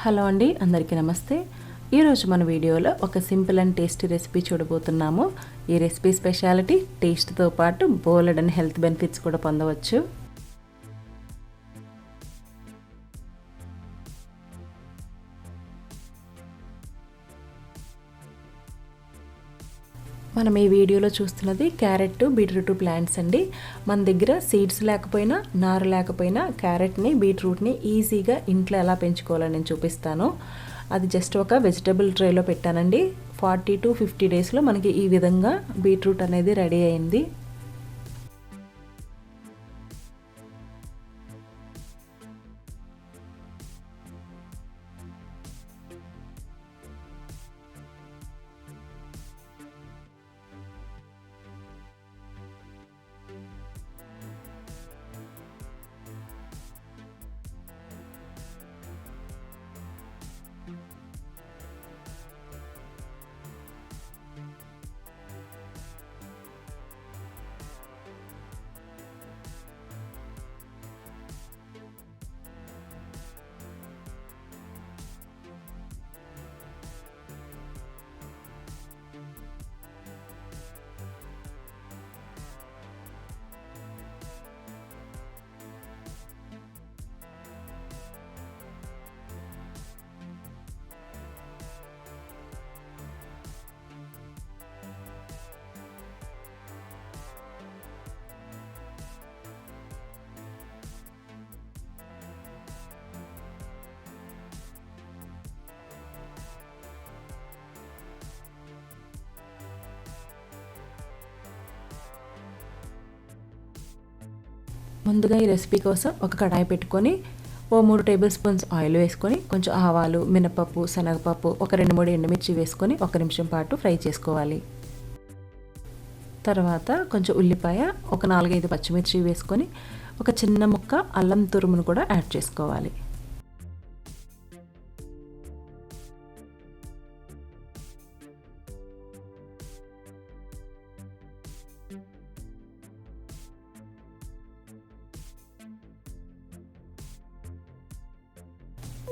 Hello అండి, అందరికీ నమస్తే. ఈరోజు మన వీడియోలో ఒక సింపుల్ అండ్ టేస్టీ రెసిపీ చూడబోతున్నాము. ఈ రెసిపీ స్పెషాలిటీ టేస్ట్తో పాటు బోలెడని హెల్త్ బెనిఫిట్స్ కూడా పొందవచ్చు. మనం ఈ వీడియోలో చూస్తున్నది క్యారెట్ బీట్రూట్ ప్లాంట్స్ అండి. మన దగ్గర సీడ్స్ లేకపోయినా నారు లేకపోయినా క్యారెట్ని బీట్రూట్ని ఈజీగా ఇంట్లో ఎలా పెంచుకోవాలని నేను చూపిస్తాను. అది జస్ట్ ఒక వెజిటబుల్ ట్రేలో పెట్టానండి. 40 to 50 డేస్లో మనకి ఈ విధంగా బీట్రూట్ అనేది రెడీ అయింది. ముందుగా ఈ రెసిపీ కోసం ఒక కడాయి పెట్టుకొని 3 టేబుల్ స్పూన్స్ ఆయిల్ వేసుకొని కొంచెం ఆవాలు, మినపప్పు, శనగపప్పు, ఒక 2-3 ఎండుమిర్చి వేసుకొని 1 నిమిషం పాటు ఫ్రై చేసుకోవాలి. తర్వాత కొంచెం ఉల్లిపాయ, ఒక 4-5 పచ్చిమిర్చి వేసుకొని ఒక చిన్న ముక్క అల్లం తురుమును కూడా యాడ్ చేసుకోవాలి.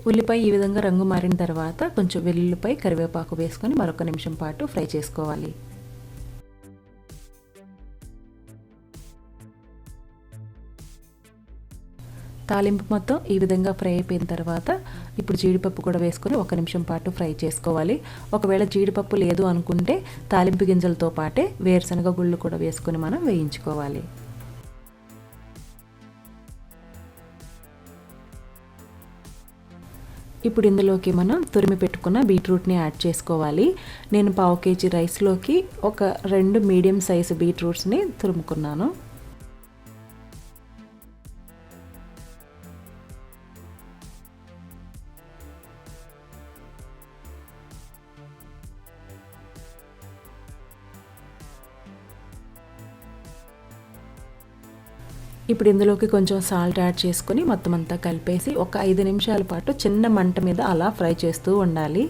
ఉల్లిపాయ ఈ విధంగా రంగు మారిన తర్వాత కొంచెం వెల్లుల్లిపాయ, కరివేపాకు వేసుకొని మరొక నిమిషం పాటు ఫ్రై చేసుకోవాలి. తాలింపు మొత్తం ఈ విధంగా ఫ్రై అయిపోయిన తర్వాత ఇప్పుడు జీడిపప్పు కూడా వేసుకొని 1 నిమిషం పాటు ఫ్రై చేసుకోవాలి. ఒకవేళ జీడిపప్పు లేదు అనుకుంటే తాలింపు గింజలతో పాటే వేరుశనగ గుళ్ళు కూడా వేసుకొని మనం వేయించుకోవాలి. ఇప్పుడు ఇందులోకి మనం తురిమి పెట్టుకున్న బీట్రూట్ని యాడ్ చేసుకోవాలి. నేను 1/2 kg రైస్లోకి ఒక 2 మీడియం సైజు బీట్రూట్స్ని తురుముకున్నాను. ఇప్పుడు ఇందులోకి కొంచెం సాల్ట్ యాడ్ చేసుకొని మొత్తం అంతా కలిపేసి ఒక 5 నిమిషాల పాటు చిన్న మంట మీద అలా ఫ్రై చేస్తూ ఉండాలి.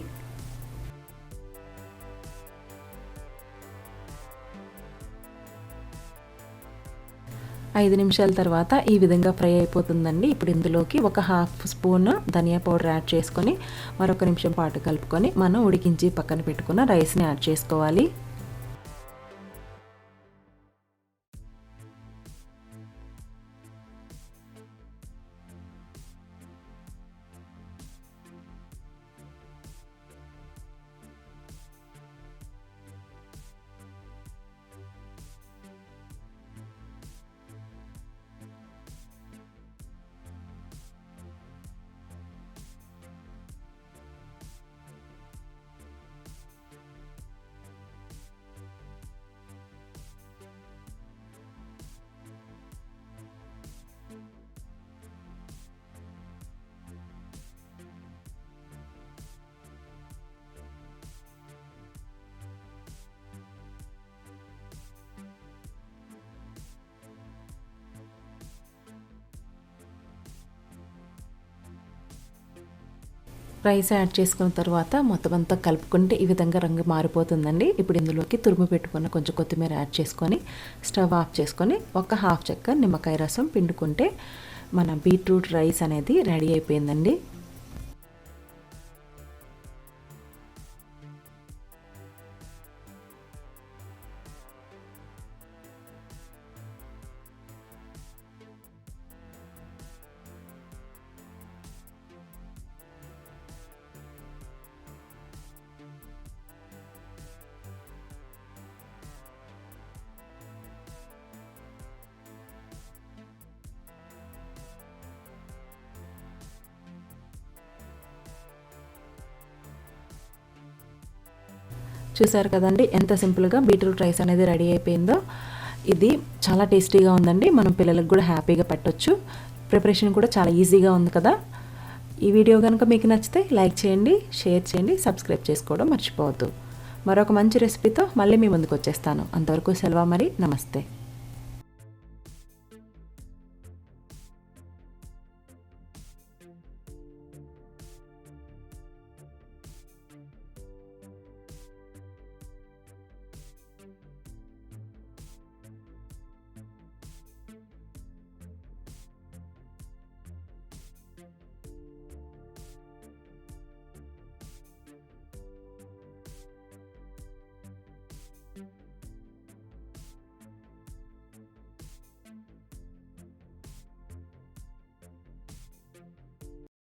ఐదు నిమిషాల తర్వాత ఈ విధంగా ఫ్రై అయిపోతుందండి. ఇప్పుడు ఇందులోకి ఒక 1/2 స్పూన్ ధనియా పౌడర్ యాడ్ చేసుకొని మరొక నిమిషం పాటు కలుపుకొని మనం ఉడికించి పక్కన పెట్టుకున్న రైస్ని యాడ్ చేసుకోవాలి. రైస్ యాడ్ చేసుకున్న తర్వాత మొత్తం అంతా కలుపుకుంటే ఈ విధంగా రంగు మారిపోతుందండి. ఇప్పుడు ఇందులోకి తురుము పెట్టుకున్న కొంచెం కొత్తిమీర యాడ్ చేసుకొని స్టవ్ ఆఫ్ చేసుకొని ఒక 1/2 చెక్క నిమ్మకాయ రసం పిండుకుంటే మన బీట్రూట్ రైస్ అనేది రెడీ అయిపోయిందండి. చూసారు కదండి ఎంత సింపుల్గా బీట్రూట్ రైస్ అనేది రెడీ అయిపోయిందో. ఇది చాలా టేస్టీగా ఉందండి, మనం పిల్లలకు కూడా హ్యాపీగా పెట్టొచ్చు. ప్రిపరేషన్ కూడా చాలా ఈజీగా ఉంది కదా. ఈ వీడియో కనుక మీకు నచ్చితే లైక్ చేయండి, షేర్ చేయండి, సబ్స్క్రైబ్ చేసుకోవడం మర్చిపోవద్దు. మరొక మంచి రెసిపీతో మళ్ళీ మీ ముందుకు వచ్చేస్తాను. అంతవరకు సెలవు మరి, నమస్తే.